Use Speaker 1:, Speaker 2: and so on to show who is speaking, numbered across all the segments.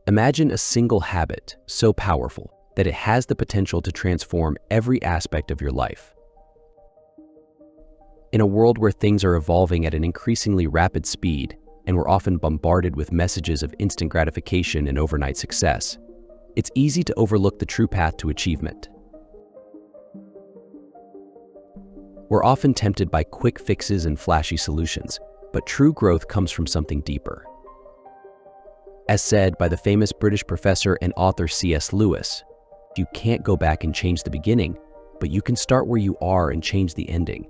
Speaker 1: Imagine a single habit so powerful that it has the potential to transform every aspect of your life. In a world where things are evolving at an increasingly rapid speed, and we're often bombarded with messages of instant gratification and overnight success, it's easy to overlook the true path to achievement. We're often tempted by quick fixes and flashy solutions, but true growth comes from something deeper. As said by the famous British professor and author C.S. Lewis, you can't go back and change the beginning, but you can start where you are and change the ending.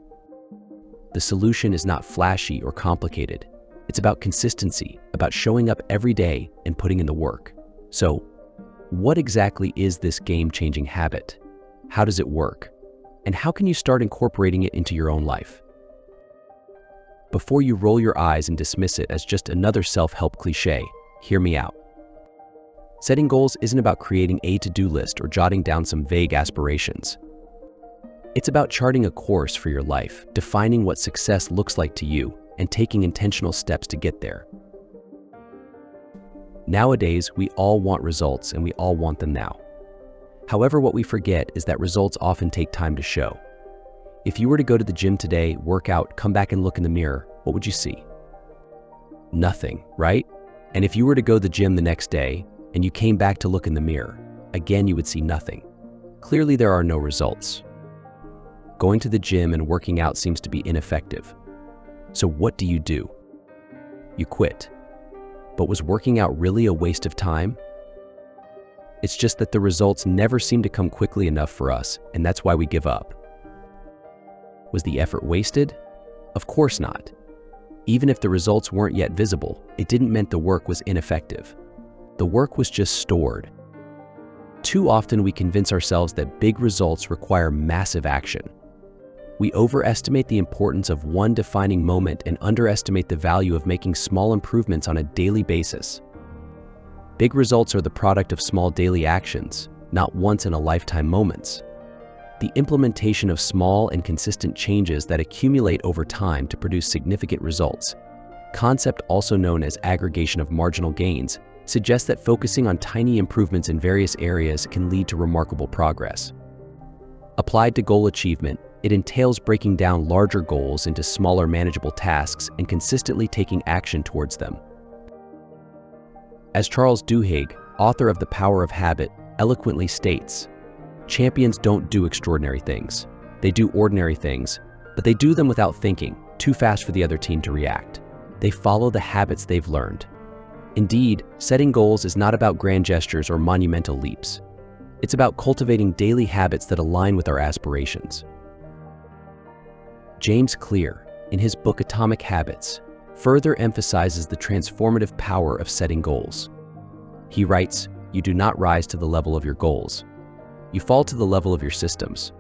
Speaker 1: The solution is not flashy or complicated. It's about consistency, about showing up every day and putting in the work. So, what exactly is this game-changing habit? How does it work? And how can you start incorporating it into your own life? Before you roll your eyes and dismiss it as just another self-help cliche, hear me out. Setting goals isn't about creating a to-do list or jotting down some vague aspirations. It's about charting a course for your life, defining what success looks like to you, and taking intentional steps to get there. Nowadays, we all want results and we all want them now. However, what we forget is that results often take time to show. If you were to go to the gym today, work out, come back and look in the mirror, what would you see? Nothing, right? And if you were to go to the gym the next day and you came back to look in the mirror, again you would see nothing. Clearly there are no results. Going to the gym and working out seems to be ineffective. So what do? You quit. But was working out really a waste of time? It's just that the results never seem to come quickly enough for us, and that's why we give up. Was the effort wasted? Of course not. Even if the results weren't yet visible, it didn't mean the work was ineffective. The work was just stored. Too often we convince ourselves that big results require massive action. We overestimate the importance of one defining moment and underestimate the value of making small improvements on a daily basis. Big results are the product of small daily actions, not once-in-a-lifetime moments. The implementation of small and consistent changes that accumulate over time to produce significant results, concept also known as aggregation of marginal gains, suggests that focusing on tiny improvements in various areas can lead to remarkable progress. Applied to goal achievement, it entails breaking down larger goals into smaller manageable tasks and consistently taking action towards them. As Charles Duhigg, author of The Power of Habit, eloquently states, champions don't do extraordinary things. They do ordinary things, but they do them without thinking, too fast for the other team to react. They follow the habits they've learned. Indeed, setting goals is not about grand gestures or monumental leaps. It's about cultivating daily habits that align with our aspirations. James Clear, in his book Atomic Habits, further emphasizes the transformative power of setting goals. He writes, "You do not rise to the level of your goals. You fall to the level of your systems."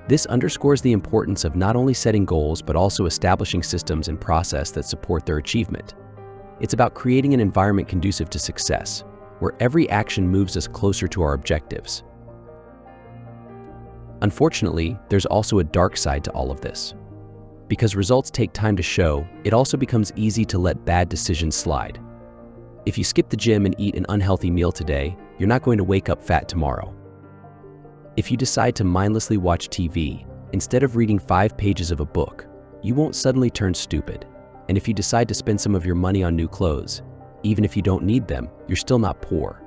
Speaker 1: This underscores the importance of not only setting goals, but also establishing systems and process that support their achievement. It's about creating an environment conducive to success, where every action moves us closer to our objectives. Unfortunately, there's also a dark side to all of this. Because results take time to show, it also becomes easy to let bad decisions slide. If you skip the gym and eat an unhealthy meal today, you're not going to wake up fat tomorrow. If you decide to mindlessly watch TV, instead of reading 5 pages of a book, you won't suddenly turn stupid. And if you decide to spend some of your money on new clothes, even if you don't need them, you're still not poor.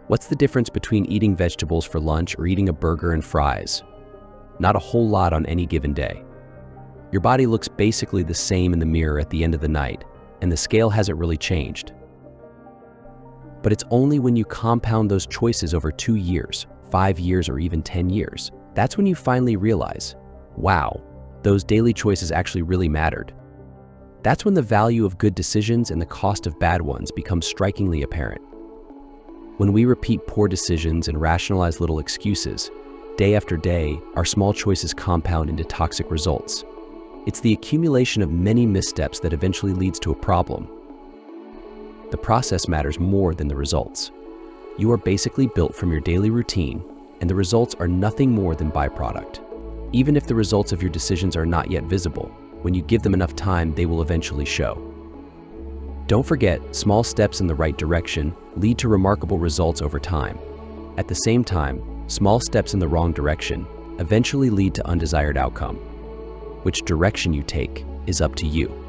Speaker 1: What's the difference between eating vegetables for lunch or eating a burger and fries? Not a whole lot on any given day. Your body looks basically the same in the mirror at the end of the night, and the scale hasn't really changed. But it's only when you compound those choices over 2 years, 5 years, or even 10 years, that's when you finally realize, wow, those daily choices actually really mattered. That's when the value of good decisions and the cost of bad ones becomes strikingly apparent. When we repeat poor decisions and rationalize little excuses, day after day, our small choices compound into toxic results. It's the accumulation of many missteps that eventually leads to a problem. The process matters more than the results. You are basically built from your daily routine, and the results are nothing more than byproduct. Even if the results of your decisions are not yet visible, when you give them enough time, they will eventually show. Don't forget, small steps in the right direction lead to remarkable results over time. At the same time, small steps in the wrong direction eventually lead to undesired outcome. Which direction you take is up to you.